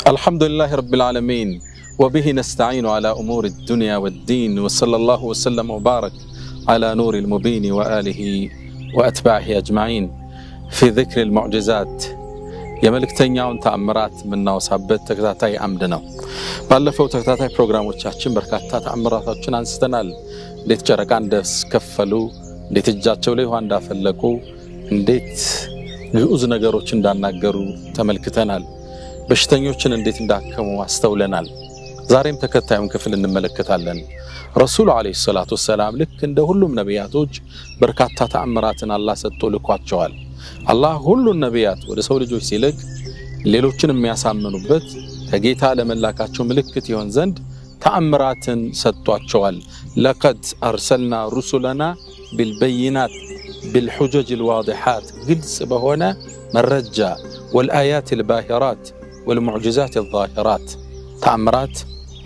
الحمد لله رب العالمين وبه نستعين على أمور الدنيا والدين وصلى الله وسلم وبارك على نور المبين وآله وأتباعه أجمعين في ذكر المعجزات የመልእክተኛውን ተአምራት ምናወሳበት ተከታታይ አምድ ነው። ባለፈው ተከታታይ ፕሮግራሞቻችን በርካታ ተአምራቶችን አንስተናል። እንዴት ጨረቃ እንደስከፈሉ፣ እንዴት እጃቸው ላይ ውሃ እንዳፈለቁ፣ እንዴት ግዑዝ ነገሮች እንዳናገሩ ተመልክተናል። በሽተኞችን እንዴት እንዳከሙ አስተውለናል። ዛሬም ተከታዩን ክፍል እንመለከታለን። ረሱሉ አለይሂ ሰላቱ ወሰላም ልክ እንደ ሁሉም ነቢያቶች በርካታ ተአምራትን አላህ ሰጥቶ ልኳቸዋል። አላህ ሁሉን ነቢያት ወደ ሰው ልጆች ሲልክ ሌሎችን የሚያሳምኑበት ከጌታ ለመላካቸው ምልክት ይሆን ዘንድ ተአምራትን ሰጥቷቸዋል። ለቀድ አርሰልና ሩሱለና ቢልበይናት ቢልሑጀጅ ልዋዲሓት ግልጽ በሆነ መረጃ ወልአያት ልባሂራት ወልሙዕጅዛት ልዛሂራት ተአምራት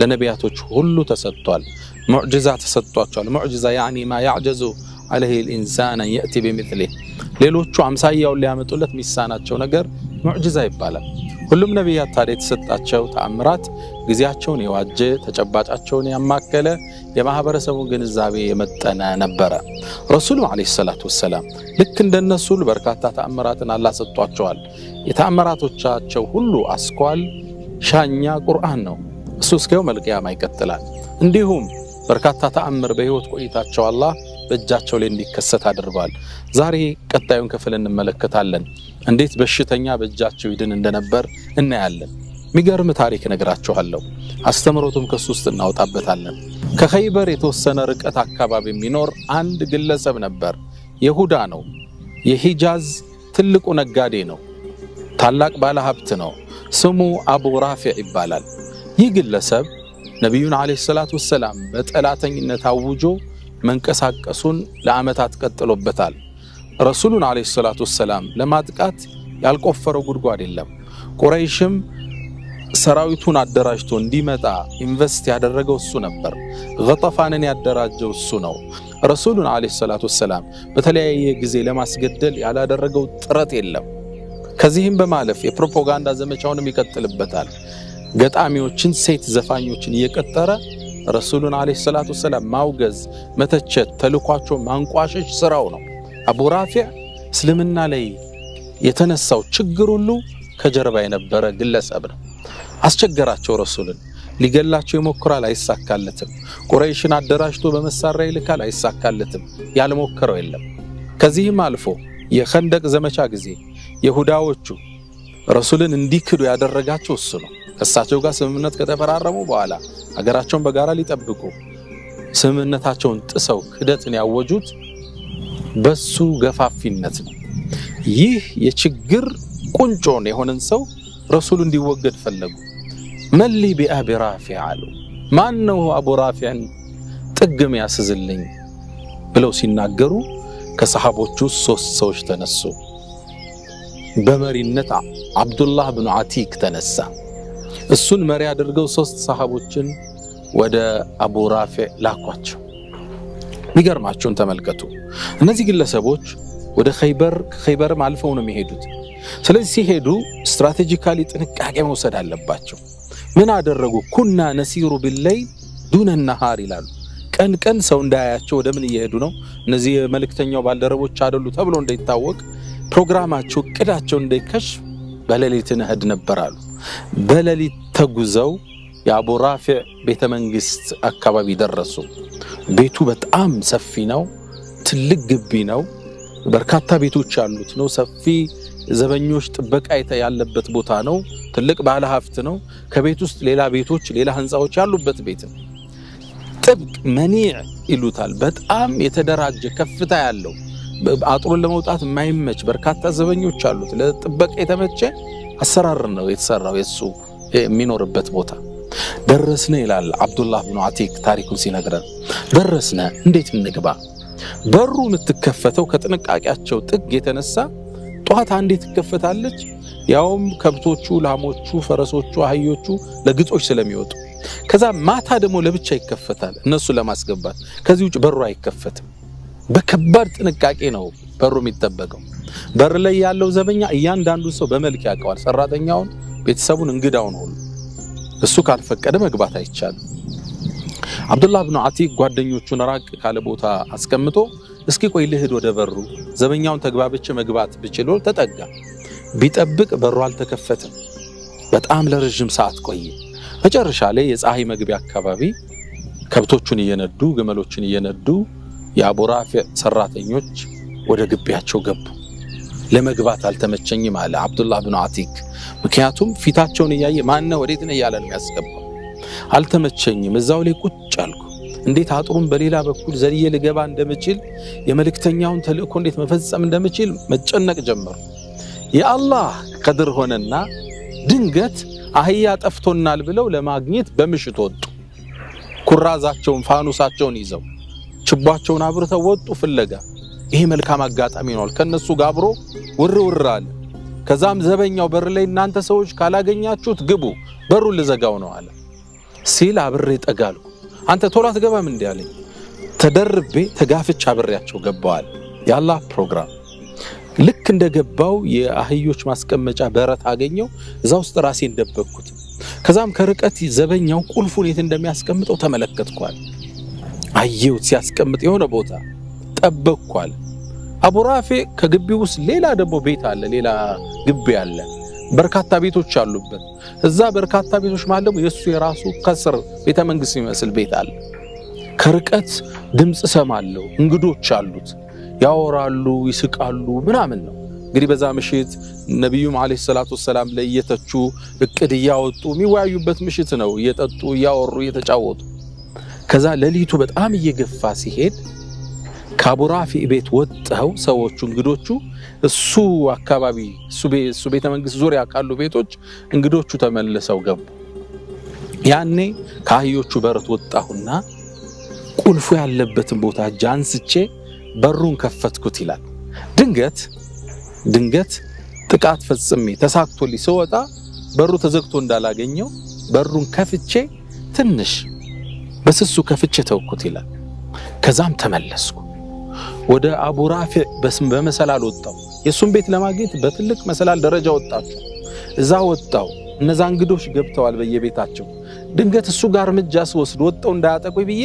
ለነቢያቶች ሁሉ ተሰጥቷል። ሙዕጅዛ ተሰጥቷቸዋል። ሙዕጅዛ ያዕኒ ማ ያዕጀዙ عليه الإنسان أن يأتي بمثله ሌሎቹ አምሳያውን ሊያመጡለት ሚሳናቸው ነገር ሙዕጅዛ ይባላል። ሁሉም ነቢያት ታዲያ የተሰጣቸው ተአምራት ጊዜያቸውን የዋጀ ተጨባጫቸውን ያማከለ የማህበረሰቡን ግንዛቤ የመጠነ ነበረ። ረሱሉ አለይሂ ሰላቱ ወሰላም ልክ እንደነሱ በርካታ ተአምራትን አላህ ሰጥቷቸዋል። የተአምራቶቻቸው ሁሉ አስኳል ሻኛ ቁርአን ነው። እሱ እስከ የውመል ቂያማ ይቀጥላል። እንዲሁም በርካታ ተአምር በህይወት ቆይታቸው አላህ በእጃቸው ላይ እንዲከሰት አድርጓል። ዛሬ ቀጣዩን ክፍል እንመለከታለን። እንዴት በሽተኛ በእጃቸው ይድን እንደነበር እናያለን። የሚገርም ታሪክ ነግራችኋለሁ። አስተምሮቱም ከሱ ውስጥ እናወጣበታለን። ከኸይበር የተወሰነ ርቀት አካባቢ የሚኖር አንድ ግለሰብ ነበር። ይሁዳ ነው። የሂጃዝ ትልቁ ነጋዴ ነው። ታላቅ ባለሀብት ነው። ስሙ አቡ ራፊዕ ይባላል። ይህ ግለሰብ ነቢዩን አለይሂ ሰላቱ ወሰላም በጠላተኝነት አውጆ መንቀሳቀሱን ለዓመታት ቀጥሎበታል። ረሱሉን አለይሂ ሰላቱ ወሰላም ለማጥቃት ያልቆፈረው ጉድጓድ የለም። ቁረይሽም ሰራዊቱን አደራጅቶ እንዲመጣ ኢንቨስት ያደረገው እሱ ነበር። ገጠፋንን ያደራጀው እሱ ነው። ረሱሉን አለይሂ ሰላቱ ወሰላም በተለያየ ጊዜ ለማስገደል ያላደረገው ጥረት የለም። ከዚህም በማለፍ የፕሮፓጋንዳ ዘመቻውንም ይቀጥልበታል። ገጣሚዎችን፣ ሴት ዘፋኞችን እየቀጠረ ረሱሉን አለይሂ ሰላቱ ወሰላም ማውገዝ፣ መተቸት፣ ተልኳቸው ማንቋሸሽ ስራው ነው። አቡ ራፊዕ እስልምና ላይ የተነሳው ችግር ሁሉ ከጀርባ የነበረ ግለሰብ ነው። አስቸገራቸው። ረሱልን ሊገላቸው ይሞክራል፣ አይሳካለትም። ቁረይሽን አደራጅቶ በመሳሪያ ይልካል፣ አይሳካለትም። ያልሞከረው የለም። ከዚህም አልፎ የኸንደቅ ዘመቻ ጊዜ ይሁዳዎቹ ረሱልን እንዲክዱ ያደረጋቸው እሱ ነው። ከእሳቸው ጋር ስምምነት ከተፈራረሙ በኋላ አገራቸውን በጋራ ሊጠብቁ ስምምነታቸውን ጥሰው ክደትን ያወጁት በሱ ገፋፊነት ነው። ይህ የችግር ቁንጮን የሆነን ሰው ረሱሉ እንዲወገድ ፈለጉ። መሊ ቢአቢ ራፊዕ አሉ። ማን ነው አቡ ራፊዕን ጥግም ያስዝልኝ ብለው ሲናገሩ ከሰሃቦቹ 3 ሰዎች ተነሱ። በመሪነት አብዱላህ ብኑ አቲክ ተነሳ። እሱን መሪ አድርገው 3 ሰሃቦችን ወደ አቡ ራፊዕ ላኳቸው። የሚገርማቸውን ተመልከቱ። እነዚህ ግለሰቦች ወደ ኸይበርም አልፈው ነው የሚሄዱት። ስለዚህ ሲሄዱ ስትራቴጂካሊ ጥንቃቄ መውሰድ አለባቸው። ምን አደረጉ? ኩና ነሲሩ ቢለይል ዱነ ነሃር ይላሉ። ቀን ቀን ሰው እንዳያያቸው ወደ ምን እየሄዱ ነው? እነዚህ መልእክተኛው ባልደረቦች አይደሉ ተብሎ እንዳይታወቅ ፕሮግራማቸው፣ እቅዳቸው እንዳይከሽፍ በሌሊት እንሄድ ነበራሉ። በሌሊት ተጉዘው የአቡ ራፊዕ ቤተ መንግስት አካባቢ ደረሱ። ቤቱ በጣም ሰፊ ነው። ትልቅ ግቢ ነው። በርካታ ቤቶች ያሉት ነው። ሰፊ ዘበኞች ጥበቃ ያለበት ቦታ ነው። ትልቅ ባለ ሀብት ነው። ከቤት ውስጥ ሌላ ቤቶች፣ ሌላ ህንጻዎች ያሉበት ቤት ነው። ጥብቅ መኒዕ ይሉታል። በጣም የተደራጀ ከፍታ ያለው አጥሩን ለመውጣት የማይመች በርካታ ዘበኞች አሉት። ለጥበቃ የተመቸ አሰራር ነው የተሰራው የሱ የሚኖርበት ቦታ። ደረስነ ይላል አብዱላህ ብኑ አቲክ ታሪኩን ሲነግረን። ደረስነ፣ እንዴት እንግባ? በሩ የምትከፈተው ከጥንቃቄያቸው ጥግ የተነሳ ጧት አንዴ ትከፈታለች። ያውም ከብቶቹ፣ ላሞቹ፣ ፈረሶቹ፣ አህዮቹ ለግጦሽ ስለሚወጡ። ከዛ ማታ ደግሞ ለብቻ ይከፈታል እነሱ ለማስገባት። ከዚህ ውጭ በሩ አይከፈትም። በከባድ ጥንቃቄ ነው በሩ የሚጠበቀው። በር ላይ ያለው ዘበኛ እያንዳንዱ ሰው በመልክ ያውቀዋል። ሰራተኛውን፣ ቤተሰቡን፣ እንግዳውን ሁሉ እሱ ካልፈቀደ መግባት አይቻልም። አብዱላህ ኢብኑ አቲክ ጓደኞቹን ራቅ ካለ ቦታ አስቀምጦ እስኪ ቆይ ልሂድ ወደ በሩ ዘበኛውን ተግባብቼ መግባት ብችል ተጠጋ። ቢጠብቅ በሩ አልተከፈተም። በጣም ለረጅም ሰዓት ቆየ። መጨረሻ ላይ የፀሐይ መግቢያ አካባቢ ከብቶቹን እየነዱ ግመሎችን እየነዱ የአቡ ራፊዕ ሰራተኞች ወደ ግቢያቸው ገቡ። ለመግባት አልተመቸኝም አለ አብዱላህ ኢብኑ አቲክ። ምክንያቱም ፊታቸውን እያየ ማነው ወዴት ነው እያለ ነው የሚያስገባው። አልተመቸኝም፣ እዛው ላይ ቁጭ አልኩ። እንዴት አጥሩን በሌላ በኩል ዘልዬ ልገባ እንደምችል የመልእክተኛውን ተልእኮ እንዴት መፈጸም እንደምችል መጨነቅ ጀመሩ። የአላህ ቀድር ሆነና ድንገት አህያ ጠፍቶናል ብለው ለማግኘት በምሽት ወጡ። ኩራዛቸውን ፋኑሳቸውን ይዘው ችቧቸውን አብርተው ወጡ ፍለጋ። ይሄ መልካም አጋጣሚ ነው። ከነሱ ጋር አብሮ ውር አለ። ከዛም ዘበኛው በር ላይ እናንተ ሰዎች ካላገኛችሁት ግቡ በሩን ልዘጋው ነው አለ ሲል አብሬ ጠጋልኩ። አንተ ቶሎ አትገባም እንዴ አለኝ። ተደርቤ ተጋፍቻ አብሬያቸው ገባዋል። የአላህ ፕሮግራም። ልክ እንደገባው የአህዮች ማስቀመጫ በረት አገኘው። እዛ ውስጥ ራሴን ደበቅኩት። ከዛም ከርቀት ዘበኛው ቁልፉን የት እንደሚያስቀምጠው ተመለከትኳል። አየሁት ሲያስቀምጥ የሆነ ቦታ ጠበቅኳል። አቡ ራፊዕ ከግቢው ውስጥ ሌላ ደግሞ ቤት አለ፣ ሌላ ግቢ አለ። በርካታ ቤቶች አሉበት። እዛ በርካታ ቤቶች ማለት ደግሞ የሱ የራሱ ከስር ቤተ መንግስት የሚመስል ቤት አለ። ከርቀት ድምጽ ሰማለሁ። እንግዶች አሉት፣ ያወራሉ፣ ይስቃሉ ምናምን ነው። እንግዲህ በዛ ምሽት ነብዩም አለይሂ ሰላቱ ወሰላም ለየተቹ እቅድ ያወጡ የሚወያዩበት ምሽት ነው። እየጠጡ እያወሩ እየተጫወቱ ከዛ ሌሊቱ በጣም እየገፋ ሲሄድ ከአቡ ራፊዕ ቤት ወጣው ሰዎቹ እንግዶቹ እሱ አካባቢ እሱ ቤተ መንግስት ዙሪያ ካሉ ቤቶች እንግዶቹ ተመልሰው ገቡ። ያኔ ከአህዮቹ በረት ወጣሁና ቁልፉ ያለበትን ቦታ ጃንስቼ በሩን ከፈትኩት ይላል። ድንገት ጥቃት ፈጽሜ ተሳክቶልኝ ስወጣ በሩ ተዘግቶ እንዳላገኘው በሩን ከፍቼ ትንሽ በስሱ ከፍቼ ተውኩት ይላል። ከዛም ተመለስኩ። ወደ አቡ ራፊዕ በመሰላል ወጣው። የሱን ቤት ለማግኘት በትልቅ መሰላል ደረጃ ወጣችሁ። እዛ ወጣው። እነዛ እንግዶች ገብተዋል በየቤታቸው። ድንገት እሱ ጋር እርምጃ ስወስድ ወጣው እንዳያጠቁኝ ብዬ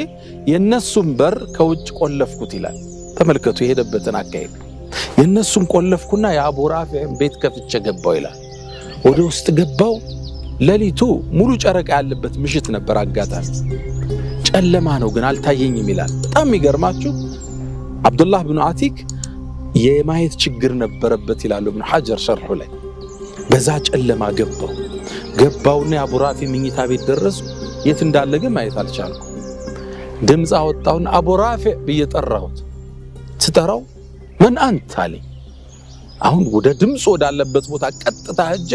የነሱን በር ከውጭ ቆለፍኩት ይላል። ተመልከቱ የሄደበትን አካሄድ። የነሱን ቆለፍኩና የአቡ ራፊዕን ቤት ከፍቼ ገባው ይላል። ወደ ውስጥ ገባው። ሌሊቱ ሙሉ ጨረቃ ያለበት ምሽት ነበር። አጋጣሚ ጨለማ ነው ግን አልታየኝም ይላል። በጣም የሚገርማችሁ አብዱላህ ኢብኑ አቲክ የማየት ችግር ነበረበት ይላሉ ኢብኑ ሐጀር ሸርሑ ላይ። በዛ ጨለማ ገባውና የአቡ ራፊዕ መኝታ ቤት ደረሱ። የት እንዳለ ግን ማየት አልቻልኩም። ድምፅ አወጣውና አቡ ራፊዕ ብዬ ጠራሁት። ስጠራው ምን አንተ አለኝ። አሁን ወደ ድምፅ ወዳለበት ቦታ ቀጥታ ሄጄ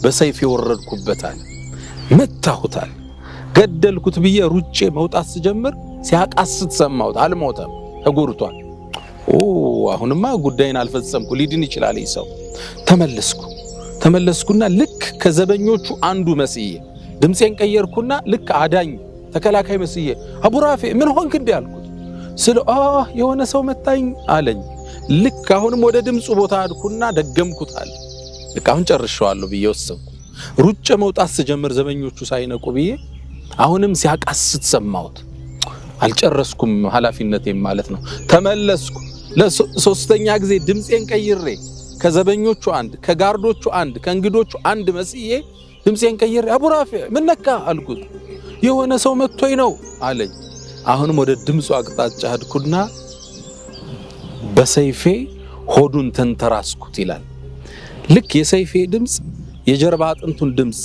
በሰይፍ የወረድኩበታል፣ መታሁታል። ገደልኩት ብዬ ሩጬ መውጣት ስጀምር ሲያቃስት ሰማሁት። አልሞተም፣ ተጎርቷል። አሁንማ ጉዳይን አልፈጸምኩ፣ ሊድን ይችላል ይህ ሰው። ተመለስኩና ልክ ከዘበኞቹ አንዱ መስዬ ድምፄን ቀየርኩና ልክ አዳኝ ተከላካይ መስዬ አቡ ራፊዕ ምን ሆንክ እንዴ አልኩት። የሆነ ሰው መታኝ አለኝ። ልክ አሁንም ወደ ድምፁ ቦታ አድኩና ደገምኩት አለ። ልክ አሁን ጨርሻለሁ ብዬ ወሰንኩ። ሩጬ መውጣት ስጀምር ዘበኞቹ ሳይነቁ ብዬ አሁንም ሲያቃስት ሰማሁት። አልጨረስኩም ኃላፊነቴም ማለት ነው። ተመለስኩ። ለሶስተኛ ጊዜ ድምፄን ቀይሬ ከዘበኞቹ አንድ፣ ከጋርዶቹ አንድ፣ ከእንግዶቹ አንድ መስዬ ድምፄን ቀይሬ አቡ ራፊዕ ምን ነካ አልኩት። የሆነ ሰው መጥቶኝ ነው አለኝ። አሁንም ወደ ድምፁ አቅጣጫ ሄድኩና በሰይፌ ሆዱን ተንተራስኩት ይላል። ልክ የሰይፌ ድምፅ የጀርባ አጥንቱን ድምፅ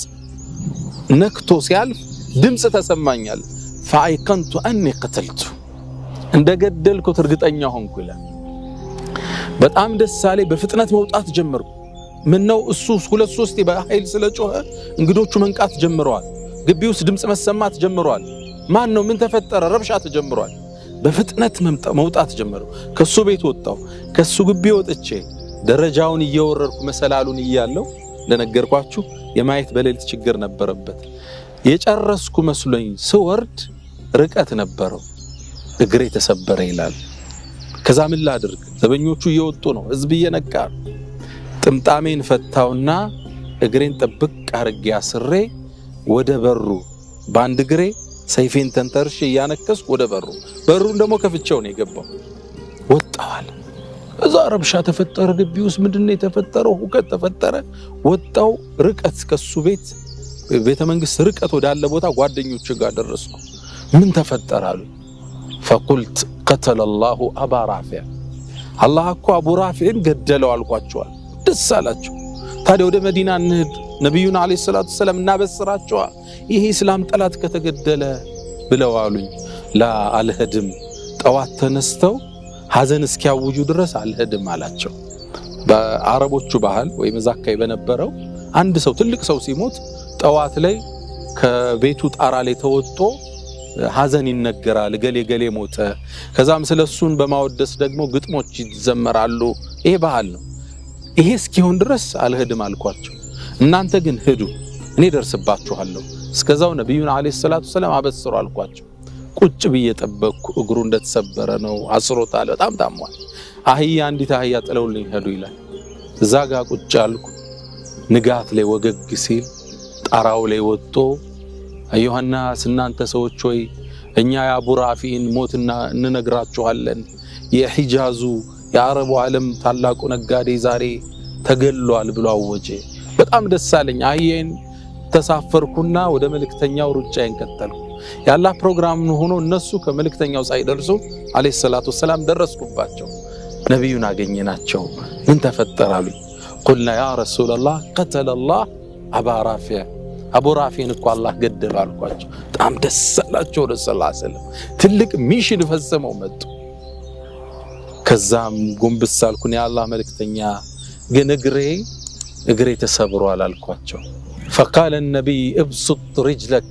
ነክቶ ሲያልፍ ድምፅ ተሰማኛል። ፈአይቀንቱ አኒ ቀተልቱ እንደገደልኩት እርግጠኛ ሆንኩ ይላል። በጣም ደስ አለኝ። በፍጥነት መውጣት ጀመርኩ። ምነው እሱ ሁለት ሶስት በኃይል ስለጮኸ እንግዶቹ መንቃት ጀምረዋል። ግቢ ውስጥ ድምፅ መሰማት ጀምሯል። ማን ነው? ምን ተፈጠረ? ረብሻ ተጀምሯል። በፍጥነት መውጣት ጀመሩ። ከሱ ቤት ወጣው። ከሱ ግቢ ወጥቼ ደረጃውን እየወረድኩ መሰላሉን እያለው ለነገርኳችሁ የማየት በሌሊት ችግር ነበረበት። የጨረስኩ መስሎኝ ስወርድ ርቀት ነበረው። እግሬ ተሰበረ ይላል። ከዛ ምን ላድርግ? ዘበኞቹ እየወጡ ነው። ህዝብ እየነቃ ጥምጣሜን ፈታውና እግሬን ጥብቅ አርጌ አስሬ ወደ በሩ ባንድ ግሬ ሰይፌን ተንተርሽ ያነከስኩ ወደ በሩን ደግሞ ከፍቼው ነው የገባው። ወጣዋል። እዛ ረብሻ ተፈጠረ። ግቢ ውስጥ ምንድነው የተፈጠረው? ሁከት ተፈጠረ። ወጣው ርቀት ከሱ ቤተ መንግስት ርቀት ወዳለ ቦታ ጓደኞቹ ጋር ደረስኩ። ምን ተፈጠረ አሉ። فقلت قتل الله ابا رافع አላህ እኮ አቡ ራፊዕን ገደለው አልኳቸው። ደስ አላቸው። ታዲያ ወደ መዲና እንሂድ፣ ነብዩና አለይሂ ሰላቱ ሰላም እናበስራቸው፣ ይሄ እስላም ጠላት ከተገደለ ብለው አሉኝ። ላ አልሄድም፣ ጠዋት ተነስተው ሐዘን እስኪያውጁ ድረስ አልሄድም አላቸው። በአረቦቹ ባህል ወይ መዛካይ በነበረው አንድ ሰው ትልቅ ሰው ሲሞት ጠዋት ላይ ከቤቱ ጣራ ላይ ተወጥቶ ሐዘን ይነገራል። ገሌ ሞተ። ከዛም ስለሱን በማወደስ ደግሞ ግጥሞች ይዘመራሉ። ይሄ ባህል ነው። ይሄ እስኪሆን ድረስ አልሄድም አልኳቸው። እናንተ ግን ሂዱ፣ እኔ ደርስባችኋለሁ። እስከዛው ነብዩና አለይሂ ሰላቱ ሰላም አበስሩ አልኳቸው። ቁጭ ብዬ ጠበቅኩ። እግሩ እንደተሰበረ ነው፣ አስሮታል፣ በጣም ታሟል። አንዲት አህያ ጥለውልኝ ሄዱ ይላል። እዛ ጋር ቁጭ አልኩ። ንጋት ላይ ወገግ ሲል ጣራው ላይ ወጥቶ አዩሃና እናንተ ሰዎች ሆይ እኛ የአቡ ራፊዕን ሞትና እንነግራችኋለን። የሂጃዙ የአረቡ ዓለም ታላቁ ነጋዴ ዛሬ ተገሏል ብሎ አወጀ። በጣም ደስ አለኝ። አህያዬን ተሳፈርኩና ወደ መልእክተኛው ሩጫዬን ቀጠልኩ። ያላህ ፕሮግራም ሆኖ እነሱ ከመልእክተኛው ሳይደርሱ አለይሂ ሰላቱ ሰላም ደረስኩባቸው። ነብዩን አገኘናቸው። ምን ተፈጠረ አሉኝ። قلنا يا رسول الله قتل الله ابا رافع አቡ ራፊዕን እኮ አላህ ገደለ አልኳቸው። በጣም ደስ አላቸው። ረሱላህ ሰለላሁ ዐለይሂ ወሰለም ትልቅ ሚሽን ፈጽመው መጡ። ከዛም ጎንበስ አልኩኝ። የአላህ መልእክተኛ ግን እግሬ ተሰብሯል አልኳቸው። فقال النبي ابسط رجلك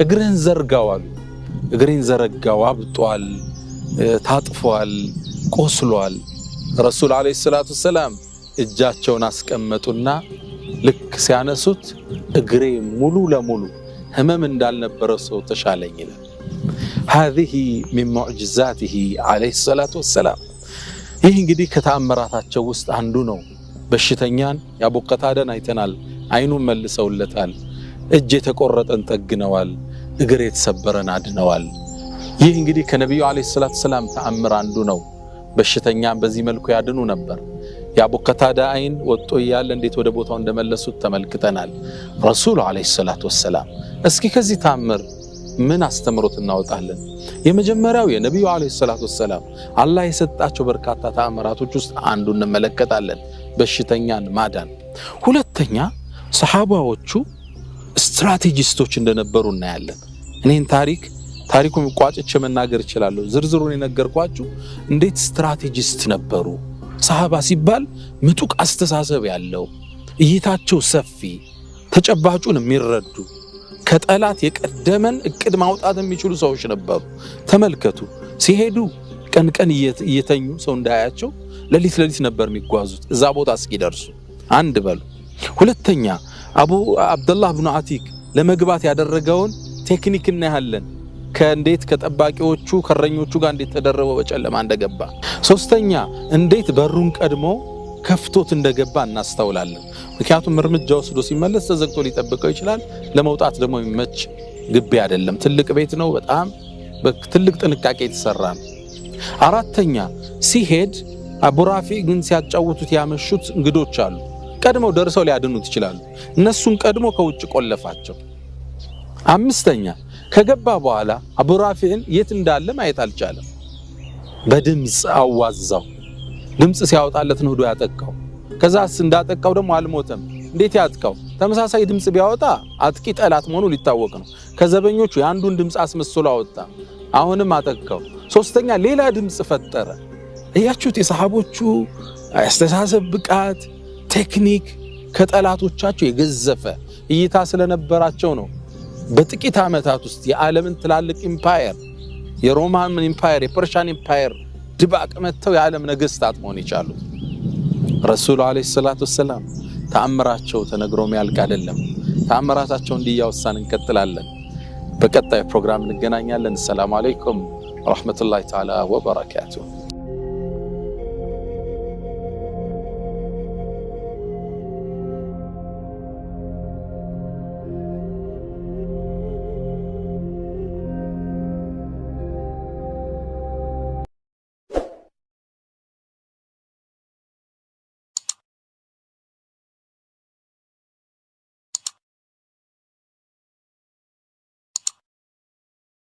እግርን ዘርጋው አሉ። እግሬን ዘረጋው። አብጧል፣ ታጥፏል፣ ቆስሏል። ረሱል አለይሂ ሰላቱ ሰላም እጃቸውን አስቀመጡና ልክ ሲያነሱት እግሬ ሙሉ ለሙሉ ህመም እንዳልነበረ ሰው ተሻለኝ ይላል። هذه من معجزاته عليه الصلاه والسلام። ይህ እንግዲህ ከተአምራታቸው ውስጥ አንዱ ነው። በሽተኛን የአቡ ቀታዳን አይተናል። አይኑን መልሰውለታል። እጅ የተቆረጠን ጠግነዋል። እግር የተሰበረን አድነዋል። ይህ እንግዲህ ከነብዩ አለይሂ ሰላቱ ሰላም ተአምር አንዱ ነው። በሽተኛን በዚህ መልኩ ያድኑ ነበር። የአቡ ቀታዳ አይን ወጥቶ ያለ እንዴት ወደ ቦታው እንደመለሱት ተመልክተናል። ረሱል አለይሂ ሰላቱ ሰላም እስኪ ከዚህ ተአምር ምን አስተምሮት እናወጣለን? የመጀመሪያው የነብዩ አለይሂ ሰላቱ ሰላም አላህ የሰጣቸው በርካታ ተአምራቶች ውስጥ አንዱ እንመለከታለን፣ በሽተኛን ማዳን። ሁለተኛ ሰሃባዎቹ ስትራቴጂስቶች እንደነበሩ እናያለን። እኔን ታሪኩን ቋጭቼ መናገር እችላለሁ። ዝርዝሩን የነገርኳችሁ እንዴት ስትራቴጂስት ነበሩ። ሰሃባ ሲባል ምጡቅ አስተሳሰብ ያለው፣ እይታቸው ሰፊ፣ ተጨባጩን የሚረዱ፣ ከጠላት የቀደመን እቅድ ማውጣት የሚችሉ ሰዎች ነበሩ። ተመልከቱ፣ ሲሄዱ ቀን እየተኙ ሰው እንዳያቸው ሌሊት ነበር የሚጓዙት እዛ ቦታ እስኪደርሱ። አንድ በሉ። ሁለተኛ አቡ አብደላህ ብኑ አቲክ ለመግባት ያደረገውን ቴክኒክ እናያለን። ከእንዴት ከጠባቂዎቹ ከረኞቹ ጋር እንዴት ተደረበው በጨለማ እንደገባ። ሶስተኛ እንዴት በሩን ቀድሞ ከፍቶት እንደገባ እናስተውላለን። ምክንያቱም እርምጃ ወስዶ ሲመለስ ተዘግቶ ሊጠብቀው ይችላል። ለመውጣት ደግሞ የሚመች ግቢ አይደለም፣ ትልቅ ቤት ነው። በጣም በትልቅ ጥንቃቄ የተሰራ ነው። አራተኛ ሲሄድ አቡ ራፊዕ ግን ሲያጫውቱት ያመሹት እንግዶች አሉ። ቀድመው ደርሰው ሊያድኑት ይችላሉ። እነሱን ቀድሞ ከውጭ ቆለፋቸው። አምስተኛ ከገባ በኋላ አቡ ራፊዕን የት እንዳለ ማየት አልቻለም። በድምጽ አዋዛው። ድምጽ ሲያወጣለት ነው ሄዶ ያጠቃው። ከዛስ እንዳጠቃው ደግሞ አልሞተም። እንዴት ያጥቃው? ተመሳሳይ ድምጽ ቢያወጣ አጥቂ ጠላት መሆኑ ሊታወቅ ነው። ከዘበኞቹ የአንዱን ድምጽ አስመስሎ አወጣ። አሁንም አጠቃው። ሶስተኛ ሌላ ድምጽ ፈጠረ። እያችሁት የሰሃቦቹ አስተሳሰብ ብቃት፣ ቴክኒክ ከጠላቶቻቸው የገዘፈ እይታ ስለነበራቸው ነው። በጥቂት ዓመታት ውስጥ የዓለምን ትላልቅ ኢምፓየር፣ የሮማን ኢምፓየር፣ የፐርሻን ኢምፓየር ድባቅ መተው የዓለም ነገስታት መሆን ይቻሉት። ረሱል አለይሂ ሰላቱ ሰላም ተአምራቸው ተነግሮ የሚያልቅ አይደለም። ተአምራታቸው እንዲያወሳን እንቀጥላለን። በቀጣይ ፕሮግራም እንገናኛለን። ሰላም አለይኩም ወራህመቱላሂ ተዓላ ወበረካቱሁ።